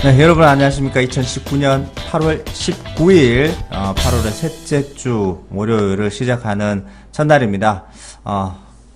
네, 여러분 안녕하십니까. 2019년 8월 19일 8월의 셋째 주 월요일을 시작하는 첫날입니다.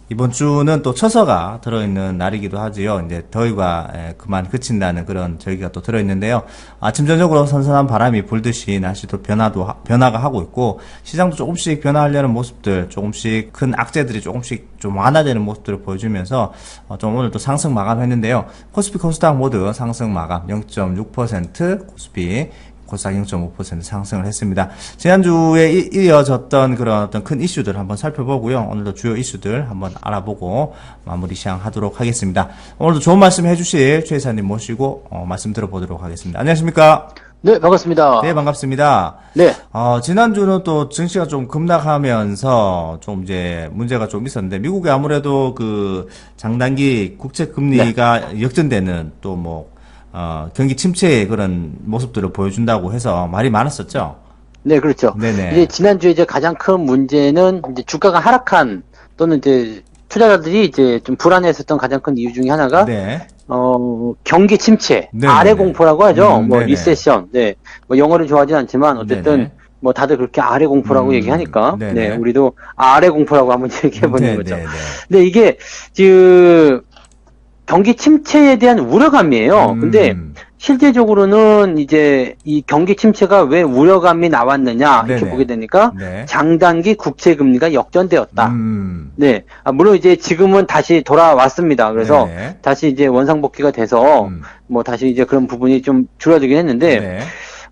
이번 주는 또 처서가 들어있는 날이기도 하지요. 이제 더위가 그만 그친다는 그런 절기가 또 들어있는데요. 아침 저녁으로 선선한 바람이 불듯이 날씨도 변화가 하고 있고, 시장도 조금씩 변화하려는 모습들, 조금씩 큰 악재들이 조금씩 좀 완화되는 모습들을 보여주면서 좀 오늘 또 상승 마감했는데요. 코스피 코스닥 모두 상승 마감 0.6%, 코스피 코스닥 0.5% 상승을 했습니다. 지난주에 이어졌던 그런 어떤 큰 이슈들 한번 살펴보고요. 오늘도 주요 이슈들 한번 알아보고 마무리 시작하도록 하겠습니다. 오늘도 좋은 말씀 해주실 최 이사님 모시고 말씀 들어보도록 하겠습니다. 안녕하십니까? 네, 반갑습니다. 네, 반갑습니다. 네. 지난주는 또 증시가 좀 급락하면서 좀 이제 문제가 좀 있었는데, 미국에 아무래도 그 장단기 국채 금리가 역전되는 또 뭐 경기 침체의 그런 모습들을 보여준다고 해서 말이 많았었죠. 네, 그렇죠. 네네. 이제 지난주에 이제 가장 큰 문제는 이제 주가가 하락한 또는 이제 투자자들이 이제 좀 불안해했었던 가장 큰 이유 중에 하나가 네. 경기 침체, 네네네. 아래 공포라고 하죠. 뭐 네네. 리세션. 네. 뭐 영어를 좋아하진 않지만 어쨌든 네네. 뭐 다들 그렇게 아래 공포라고 얘기하니까 네네. 네, 우리도 아래 공포라고 한번 얘기해 보는 거죠. 네네네. 근데 이게 경기 침체에 대한 우려감이에요. 근데 실제적으로는 이제 이 경기 침체가 왜 우려감이 나왔느냐 이렇게 네네. 보게 되니까 네. 장단기 국채 금리가 역전되었다. 음. 네. 물론 이제 지금은 다시 돌아왔습니다. 그래서 네네. 다시 이제 원상복귀가 돼서 뭐 다시 이제 그런 부분이 좀 줄어들긴 했는데 네.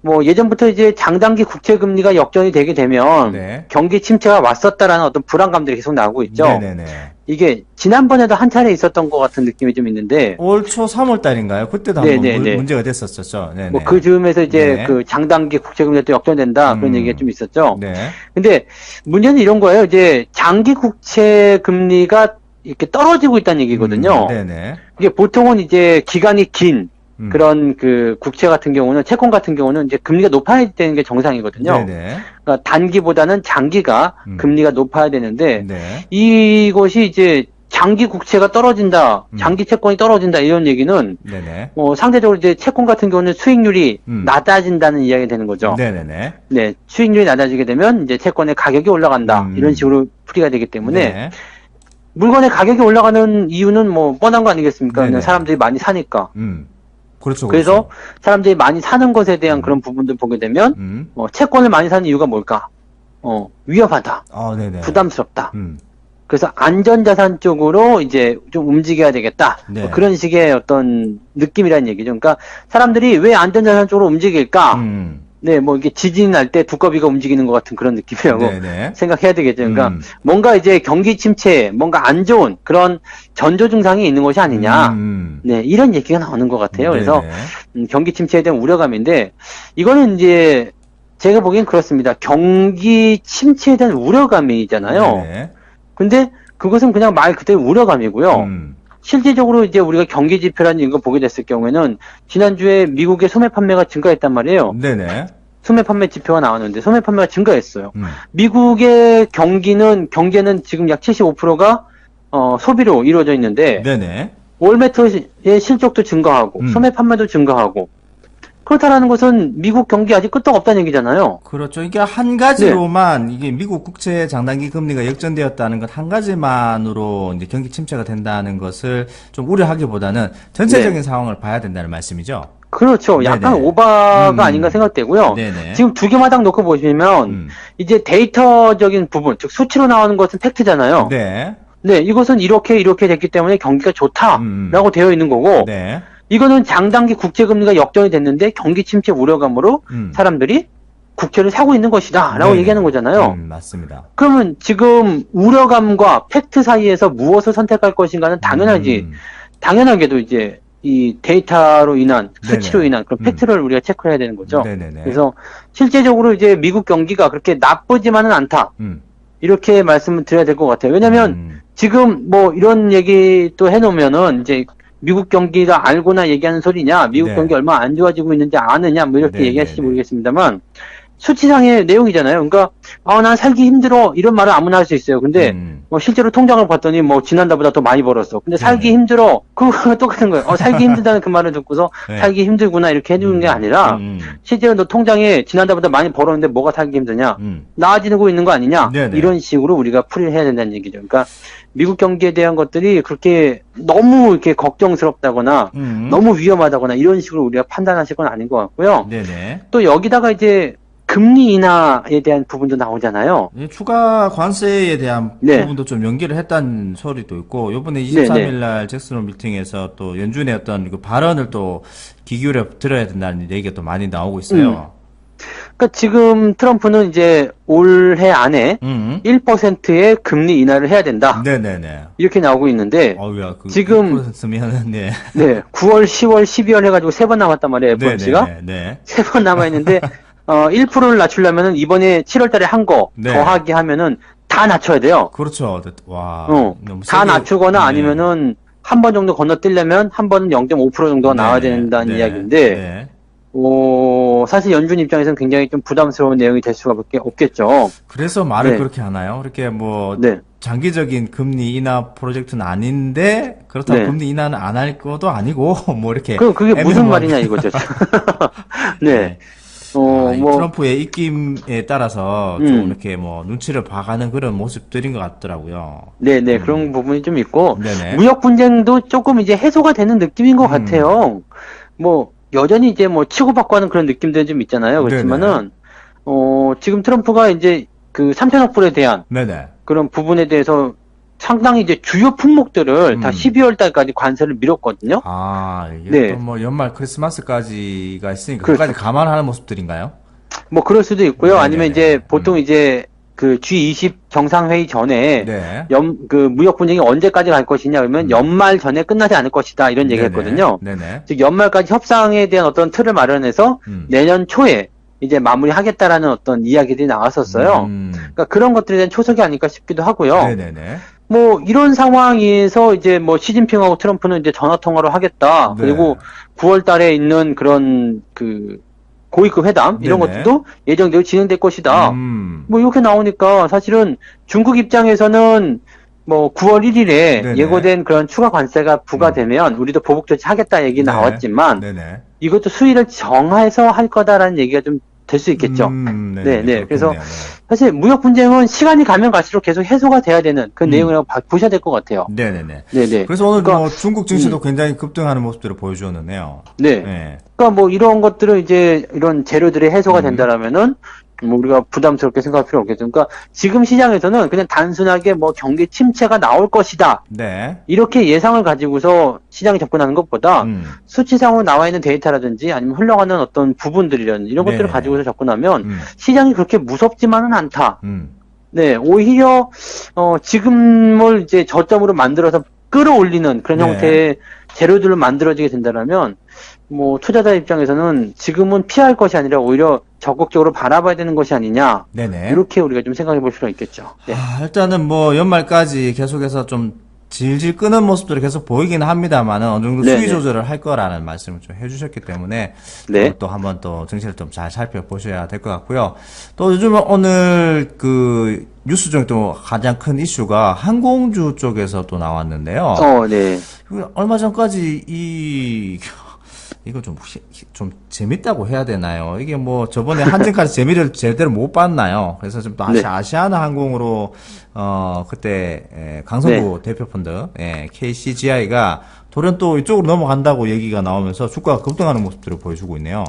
뭐 예전부터 이제 장단기 국채 금리가 역전이 되게 되면 네. 경기 침체가 왔었다라는 어떤 불안감들이 계속 나오고 있죠. 네네네. 이게 지난번에도 한 차례 있었던 것 같은 느낌이 좀 있는데 올 초 3월 달인가요? 그때도 한번 네네네. 문제가 됐었죠. 네네. 뭐 그 즈음에서 이제 네. 그 장단기 국채금리가 또 역전된다 그런 얘기가 좀 있었죠. 네. 근데 문제는 이런 거예요. 이제 장기 국채 금리가 이렇게 떨어지고 있다는 얘기거든요. 네네. 이게 보통은 이제 기간이 긴 그런 그 국채 같은 경우는 채권 같은 경우는 이제 금리가 높아야 되는 게 정상이거든요. 네네. 그러니까 단기보다는 장기가 금리가 높아야 되는데 네. 이것이 이제 장기 국채가 떨어진다, 장기 채권이 떨어진다 이런 얘기는 네네. 상대적으로 이제 채권 같은 경우는 수익률이 낮아진다는 이야기가 되는 거죠. 네네네. 네, 수익률이 낮아지게 되면 이제 채권의 가격이 올라간다 이런 식으로 풀이가 되기 때문에 네. 물건의 가격이 올라가는 이유는 뭐 뻔한 거 아니겠습니까? 네네. 그냥 사람들이 많이 사니까. 그렇죠. 그래서 사람들이 많이 사는 것에 대한 그런 부분들 보게 되면 채권을 많이 사는 이유가 뭘까? 위험하다, 네네. 부담스럽다. 음. 그래서 안전자산 쪽으로 이제 좀 움직여야 되겠다. 네. 뭐 그런 식의 어떤 느낌이라는 얘기죠. 그러니까 사람들이 왜 안전자산 쪽으로 움직일까? 네, 뭐 이게 지진이 날 때 두꺼비가 움직이는 것 같은 그런 느낌이라고 네네. 생각해야 되겠죠. 그러니까 뭔가 이제 경기 침체, 뭔가 안 좋은 그런 전조 증상이 있는 것이 아니냐. 네, 이런 얘기가 나오는 것 같아요. 그래서 경기 침체에 대한 우려감인데 이거는 이제 제가 보기엔 그렇습니다. 경기 침체에 대한 우려감이잖아요. 네네. 근데 그것은 그냥 말 그대로 우려감이고요. 실질적으로 이제 우리가 경기 지표라는 거 보게 됐을 경우에는 지난주에 미국의 소매 판매가 증가했단 말이에요. 네네. 소매 판매 지표가 나왔는데 소매 판매가 증가했어요. 미국의 경제는 지금 약 75%가 소비로 이루어져 있는데 네네. 월매트의 실적도 증가하고 소매 판매도 증가하고 그렇다라는 것은 미국 경기 아직 끄떡없다는 얘기잖아요. 그렇죠. 이게 한 가지로만 이게 미국 국채 장단기 금리가 역전되었다는 것 한 가지만으로 이제 경기 침체가 된다는 것을 좀 우려하기보다는 전체적인 상황을 봐야 된다는 말씀이죠. 그렇죠. 약간 네네. 오바가 아닌가 생각되고요. 네네. 지금 두 개마당 놓고 보시면 이제 데이터적인 부분, 즉 수치로 나오는 것은 팩트잖아요. 네. 네, 이것은 이렇게 됐기 때문에 경기가 좋다라고 되어 있는 거고 네. 이거는 장단기 국채금리가 역전이 됐는데 경기 침체 우려감으로 사람들이 국채를 사고 있는 것이다 라고 네네. 얘기하는 거잖아요. 맞습니다. 그러면 지금 우려감과 팩트 사이에서 무엇을 선택할 것인가는 당연하게도 이제 이 데이터로 인한 수치로 네네. 인한 그런 팩트를 우리가 체크를 해야 되는 거죠. 네네네. 그래서 실제적으로 이제 미국 경기가 그렇게 나쁘지만은 않다. 이렇게 말씀을 드려야 될 것 같아요. 왜냐면 지금 뭐 이런 얘기 또 해놓으면은 이제 미국 경기가 알고나 얘기하는 소리냐, 미국 네. 경기 얼마 안 좋아지고 있는지 아느냐, 뭐 이렇게 네, 얘기하실지 네, 네. 모르겠습니다만 수치상의 내용이잖아요. 그러니까 난 살기 힘들어 이런 말을 아무나 할 수 있어요. 근데 뭐 실제로 통장을 봤더니 뭐 지난달보다 더 많이 벌었어. 근데 살기 힘들어 그거 똑같은 거예요. 살기 힘들다는 그 말을 듣고서 네. 살기 힘들구나 이렇게 해주는 게 아니라 실제로 너 통장에 지난달보다 많이 벌었는데 뭐가 살기 힘드냐? 나아지고 있는 거 아니냐? 네네. 이런 식으로 우리가 풀이를 해야 된다는 얘기죠. 그러니까 미국 경기에 대한 것들이 그렇게 너무 이렇게 걱정스럽다거나 너무 위험하다거나 이런 식으로 우리가 판단하실 건 아닌 것 같고요. 네네. 또 여기다가 이제 금리 인하에 대한 부분도 나오잖아요. 추가 관세에 대한 네. 부분도 좀 연기를 했다는 소리도 있고, 요번에 네, 23일날 잭슨홀 미팅에서 또 연준의 어떤 그 발언을 또 귀 기울여 들어야 된다는 얘기가 또 많이 나오고 있어요. 그러니까 지금 트럼프는 이제 올해 안에 1%의 금리 인하를 해야 된다. 네네네. 이렇게 나오고 있는데 어우야, 지금 1%면은 네. 네, 9월, 10월, 12월 해가지고 3번 남았단 말이에요. FOMC가 네. 3번 남아 있는데 1%를 낮추려면은 이번에 7월달에 한 거 네. 더하기 하면은 다 낮춰야 돼요. 그렇죠. 와. 너무 다 세게- 낮추거나 네. 아니면은 한 번 정도 건너뛰려면 한 번은 0.5% 정도가 나와야 된다는 이야기인데 네. 사실 연준 입장에서는 굉장히 좀 부담스러운 내용이 될 수밖에 없겠죠. 그래서 말을 네. 그렇게 하나요? 이렇게 뭐 네. 장기적인 금리 인하 프로젝트는 아닌데 그렇다고 네. 금리 인하는 안 할 것도 아니고 뭐 이렇게 그게 무슨 애매모호하게- 말이냐 이거죠. 네. 이 뭐, 트럼프의 입김에 따라서 좀 이렇게 뭐 눈치를 봐가는 그런 모습들인 것 같더라고요. 네네, 그런 부분이 좀 있고, 네네. 무역 분쟁도 조금 이제 해소가 되는 느낌인 것 같아요. 뭐, 여전히 이제 뭐 치고받고 하는 그런 느낌들이 좀 있잖아요. 그렇지만은, 지금 트럼프가 이제 그 3천억 불에 대한 네네. 그런 부분에 대해서 상당히 이제 주요 품목들을 다 12월 달까지 관세를 밀었거든요. 이게 네. 또 뭐 연말 크리스마스까지가 있으니까 그렇죠. 그까지 감안하는 모습들인가요? 뭐 그럴 수도 있고요. 네네네. 아니면 이제 보통 이제 그 G20 정상회의 전에 네. 그 무역 분쟁이 언제까지 갈 것이냐 그러면 연말 전에 끝나지 않을 것이다 이런 얘기를 했거든요. 네네. 즉 연말까지 협상에 대한 어떤 틀을 마련해서 내년 초에 이제 마무리하겠다라는 어떤 이야기들이 나왔었어요. 그러니까 그런 것들에 대한 초석이 아닐까 싶기도 하고요. 네네네. 뭐 이런 상황에서 이제 뭐 시진핑하고 트럼프는 이제 전화 통화를 하겠다. 네. 그리고 9월 달에 있는 그런 그 고위급 회담 이런 네네. 것들도 예정대로 진행될 것이다. 음. 뭐 이렇게 나오니까 사실은 중국 입장에서는 뭐 9월 1일에 네네. 예고된 그런 추가 관세가 부과되면 우리도 보복 조치하겠다 얘기 네. 나왔지만 네네. 이것도 수위를 정해서 할 거다라는 얘기가 좀 될 수 있겠죠. 네네. 그래서 그렇겠네요. 사실 무역 분쟁은 시간이 가면 갈수록 계속 해소가 돼야 되는 그 내용이라고 보셔야 될 것 같아요. 네네네. 네네. 그래서 오늘 그러니까, 뭐 중국 증시도 굉장히 급등하는 모습들을 보여주었는데요. 네. 네. 그러니까 뭐 이런 것들은 이제 이런 재료들이 해소가 된다라면은 뭐 우리가 부담스럽게 생각할 필요 없겠죠. 그러니까 지금 시장에서는 그냥 단순하게 뭐 경기 침체가 나올 것이다. 네. 이렇게 예상을 가지고서 시장에 접근하는 것보다 수치상으로 나와 있는 데이터라든지 아니면 흘러가는 어떤 부분들이라든지 이런 것들을 네네. 가지고서 접근하면 시장이 그렇게 무섭지만은 않다. 음. 네, 오히려 지금을 이제 저점으로 만들어서 끌어올리는 그런 네. 형태의 재료들로 만들어지게 된다라면 뭐 투자자 입장에서는 지금은 피할 것이 아니라 오히려 적극적으로 바라봐야 되는 것이 아니냐. 네네. 이렇게 우리가 좀 생각해 볼 필요가 있겠죠. 네. 일단은 뭐 연말까지 계속해서 좀 질질 끄는 모습들이 계속 보이기는 합니다만은 어느 정도 네네. 수위 조절을 할 거라는 말씀을 좀 해주셨기 때문에 네. 또 한번 또 증시를 좀 잘 살펴보셔야 될 것 같고요. 또 요즘 오늘 그 뉴스 중에 또 가장 큰 이슈가 항공주 쪽에서 또 나왔는데요. 네. 얼마 전까지 이거 좀 재밌다고 해야 되나요? 이게 뭐 저번에 한전까지 재미를 제대로 못 봤나요? 그래서 좀 또 네. 아시아나 항공으로 그때 강성구 대표 펀드 KCGI가 돌연 또 이쪽으로 넘어간다고 얘기가 나오면서 주가가 급등하는 모습들을 보여주고 있네요.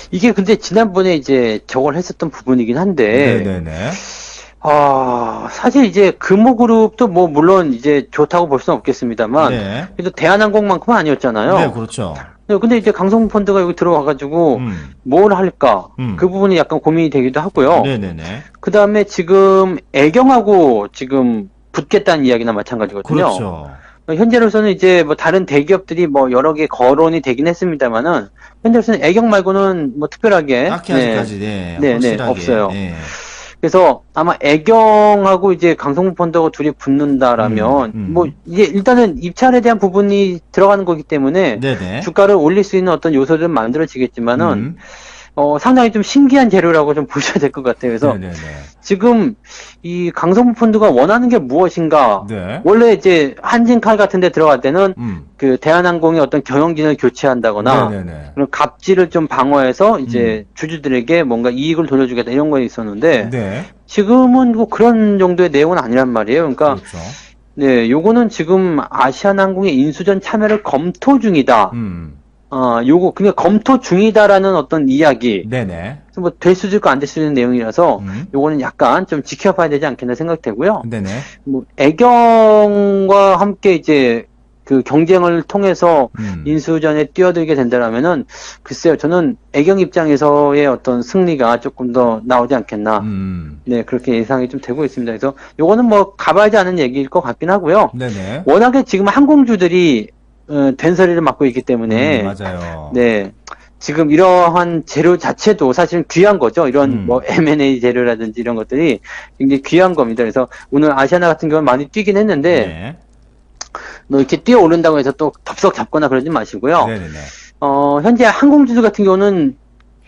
이게 근데 지난번에 이제 저걸 했었던 부분이긴 한데 네네네. 사실 이제 금호그룹도 뭐 물론 이제 좋다고 볼 수는 없겠습니다만 네. 그래도 대한항공만큼은 아니었잖아요. 네, 그렇죠. 네, 근데 이제 강성 펀드가 여기 들어와가지고 뭘 할까 그 부분이 약간 고민이 되기도 하고요. 네네네. 그 다음에 지금 애경하고 지금 붙겠다는 이야기나 마찬가지거든요. 그렇죠. 현재로서는 이제 뭐 다른 대기업들이 뭐 여러 개 거론이 되긴 했습니다만은 현재로서는 애경 말고는 뭐 특별하게 딱히 아직까지 네, 네, 확실하게 없어요. 네. 그래서 아마 애경하고 이제 강성구 펀드하고 둘이 붙는다라면 뭐 이게 일단은 입찰에 대한 부분이 들어가는 거기 때문에 네네. 주가를 올릴 수 있는 어떤 요소들은 만들어지겠지만은 상당히 좀 신기한 재료라고 좀 보셔야 될 것 같아요. 그래서 네네네. 지금 이 강성무 펀드가 원하는 게 무엇인가? 네. 원래 이제 한진칼 같은 데 들어갈 때는 그 대한항공의 어떤 경영진을 교체한다거나 네네네. 그런 갑질을 좀 방어해서 이제 주주들에게 뭔가 이익을 돌려주겠다 이런 거 있었는데 네. 지금은 뭐 그런 정도의 내용은 아니란 말이에요. 그러니까 그렇죠. 네, 요거는 지금 아시아나항공의 인수전 참여를 검토 중이다. 요거 그냥 검토 중이다라는 어떤 이야기. 네네. 뭐 될 수도 있고 안 될 수도 있는 내용이라서 요거는 약간 좀 지켜봐야 되지 않겠나 생각되고요. 네네. 뭐 애경과 함께 이제 그 경쟁을 통해서 인수전에 뛰어들게 된다라면은 글쎄요, 저는 애경 입장에서의 어떤 승리가 조금 더 나오지 않겠나. 네, 그렇게 예상이 좀 되고 있습니다. 그래서 요거는 뭐 가봐야지 않은 얘기일 것 같긴 하고요. 네네. 워낙에 지금 항공주들이 된소리를 맡고 있기 때문에 맞아요. 네. 지금 이러한 재료 자체도 사실 귀한 거죠. 이런 뭐 M&A 재료라든지 이런 것들이 굉장히 귀한 겁니다. 그래서 오늘 아시아나 같은 경우는 많이 뛰긴 했는데 네. 뭐 이렇게 뛰어오른다고 해서 또 덥석 잡거나 그러지 마시고요. 네네네. 현재 항공주들 같은 경우는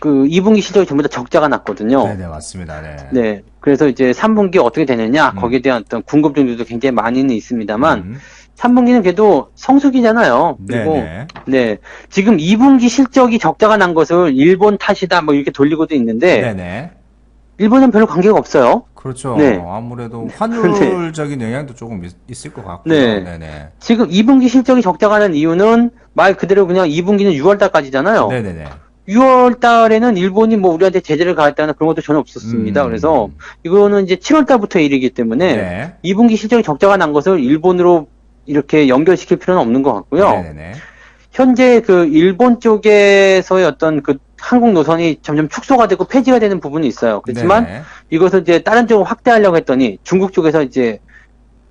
그 2분기 실적이 전부 다 적자가 났거든요. 네네, 맞습니다. 네. 네. 그래서 이제 3분기 어떻게 되느냐, 거기에 대한 어떤 궁금증도 굉장히 많이는 있습니다만, 3분기는 그래도 성수기잖아요. 그리고, 네네. 네. 지금 2분기 실적이 적자가 난 것을 일본 탓이다, 뭐 이렇게 돌리고도 있는데, 네네. 일본은 별로 관계가 없어요. 그렇죠. 네. 아무래도 환율적인 영향도 조금 있을 것 같고요. 네. 네네. 지금 2분기 실적이 적자가 난 이유는 말 그대로 그냥 2분기는 6월달까지잖아요. 네네네. 6월 달에는 일본이 뭐 우리한테 제재를 가했다는 그런 것도 전혀 없었습니다. 그래서 이거는 이제 7월 달부터 일이기 때문에 네. 2분기 실적이 적자가 난 것을 일본으로 이렇게 연결시킬 필요는 없는 것 같고요. 네네네. 현재 그 일본 쪽에서의 어떤 그 항공 노선이 점점 축소가 되고 폐지가 되는 부분이 있어요. 그렇지만 네네. 이것을 이제 다른 쪽으로 확대하려고 했더니 중국 쪽에서 이제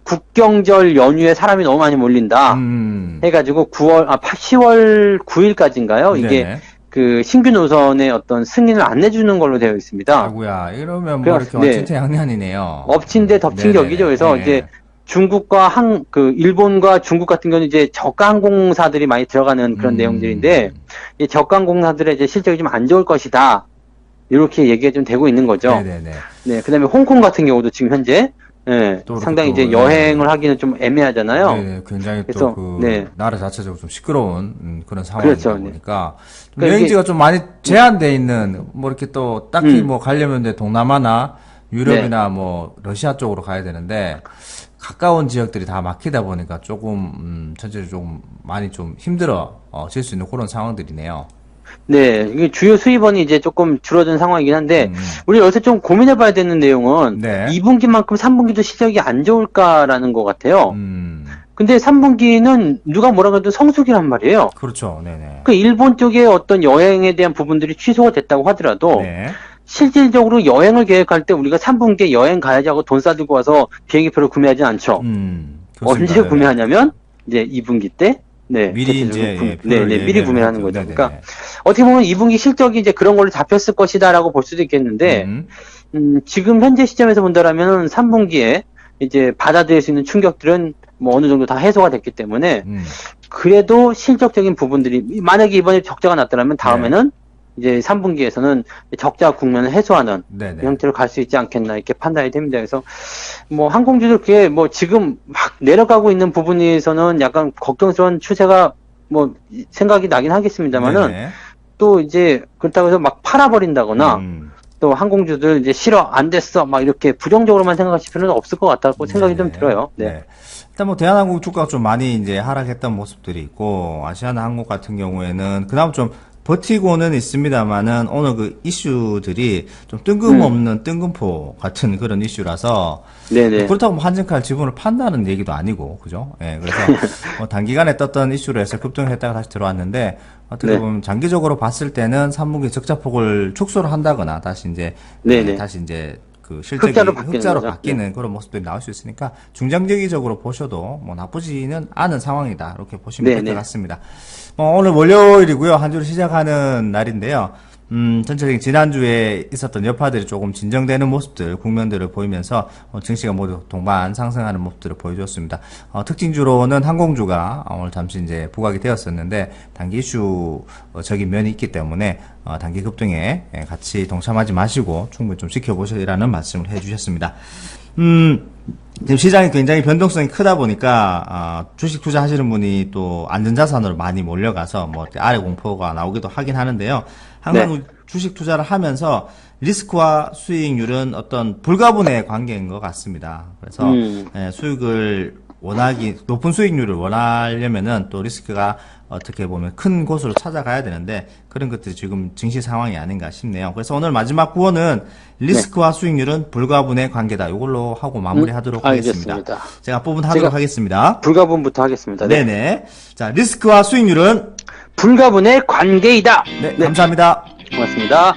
국경절 연휴에 사람이 너무 많이 몰린다 해가지고 10월 9일까지인가요? 이게 네네. 그 신규 노선의 어떤 승인을 안 내주는 걸로 되어 있습니다. 아구야, 이러면 뭐 이렇게 엎친태양년이네요. 엎친 데 덮친 네네네. 격이죠. 그래서 네. 이제 중국과 일본과 중국 같은 경우는 이제 저가 항공사들이 많이 들어가는 그런 내용들인데, 이 저가 항공사들의 이제 실적이 좀 안 좋을 것이다. 이렇게 얘기가 좀 되고 있는 거죠. 네네네. 네. 그 다음에 홍콩 같은 경우도 지금 현재, 네, 상당히 이제 여행을 하기는 좀 애매하잖아요. 네, 굉장히 그래서, 또 네. 나라 자체적으로 좀 시끄러운 그런 상황이다 그렇죠. 보니까 좀 그러니까 여행지가 좀 많이 제한돼 있는 뭐 이렇게 또 딱히 뭐 가려면 이제 동남아나 유럽이나 뭐 러시아 쪽으로 가야 되는데 가까운 지역들이 다 막히다 보니까 조금 전체적으로 좀 많이 좀 힘들어질 수 있는 그런 상황들이네요. 네, 이게 주요 수입원이 이제 조금 줄어든 상황이긴 한데, 우리 여기서 좀 고민해봐야 되는 내용은, 네. 2분기만큼 3분기도 실적이 안 좋을까라는 것 같아요. 근데 3분기는 누가 뭐라 그래도 성수기란 말이에요. 그렇죠, 네네. 그 일본 쪽의 어떤 여행에 대한 부분들이 취소가 됐다고 하더라도, 네. 실질적으로 여행을 계획할 때 우리가 3분기에 여행 가야지 하고 돈 싸들고 와서 비행기표를 구매하진 않죠. 언제 그렇습니다. 구매하냐면, 이제 2분기 때, 네. 미리 이제 미리 구매를 하는 거죠. 네네네. 그러니까 어떻게 보면 2분기 실적이 이제 그런 걸로 잡혔을 것이다라고 볼 수도 있겠는데 지금 현재 시점에서 본다라면 3분기에 이제 받아들일 수 있는 충격들은 뭐 어느 정도 다 해소가 됐기 때문에 그래도 실적적인 부분들이 만약에 이번에 적자가 났더라면 다음에는 이제 3분기에서는 적자 국면을 해소하는 네네. 형태로 갈 수 있지 않겠나 이렇게 판단이 됩니다. 그래서 뭐 항공주들 그게 뭐 지금 막 내려가고 있는 부분에서는 약간 걱정스러운 추세가 뭐 생각이 나긴 하겠습니다만은 네네. 또 이제 그렇다고 해서 막 팔아버린다거나 또 항공주들 이제 싫어 안 됐어 막 이렇게 부정적으로만 생각하실 필요는 없을 것 같다고 생각이 좀 들어요. 네. 일단 뭐 대한항공 주가가 좀 많이 이제 하락했던 모습들이 있고 아시아나항공 같은 경우에는 그나마 좀 버티고는 있습니다만은 오늘 그 이슈들이 좀 뜬금없는 뜬금포 같은 그런 이슈라서 네네. 그렇다고 뭐 한진칼 지분을 판다는 얘기도 아니고 그죠? 예, 그래서 뭐 단기간에 떴던 이슈로 해서 급등을 했다가 다시 들어왔는데 어떻게 보면 장기적으로 봤을 때는 3분기 적자폭을 축소를 한다거나 다시 이제 다시 이제 그 실적이 흑자로 바뀌는 그런 모습들이 나올 수 있으니까 중장기적으로 보셔도 뭐 나쁘지는 않은 상황이다 이렇게 보시면 될 것 같습니다. 오늘 월요일이고요. 한 주를 시작하는 날인데요. 전체적인 지난주에 있었던 여파들이 조금 진정되는 모습들, 국면들을 보이면서 증시가 모두 동반 상승하는 모습들을 보여줬습니다. 특징주로는 항공주가 오늘 잠시 이제 부각이 되었었는데 단기 이슈적인 면이 있기 때문에 단기 급등에 같이 동참하지 마시고 충분히 좀 지켜보시라는 말씀을 해주셨습니다. 지금 시장이 굉장히 변동성이 크다 보니까 주식 투자하시는 분이 또 안전자산으로 많이 몰려가서 뭐 아래 공포가 나오기도 하긴 하는데요. 항상 네. 주식 투자를 하면서 리스크와 수익률은 어떤 불가분의 관계인 것 같습니다. 그래서 수익을 높은 수익률을 원하려면은 또 리스크가 어떻게 보면 큰 곳으로 찾아가야 되는데 그런 것들이 지금 증시 상황이 아닌가 싶네요. 그래서 오늘 마지막 구호는 리스크와 수익률은 불가분의 관계다. 이걸로 하고 마무리하도록 하겠습니다. 알겠습니다. 제가 부분하도록 하겠습니다. 불가분부터 하겠습니다. 네. 네네. 자, 리스크와 수익률은 불가분의 관계이다. 네, 감사합니다. 고맙습니다.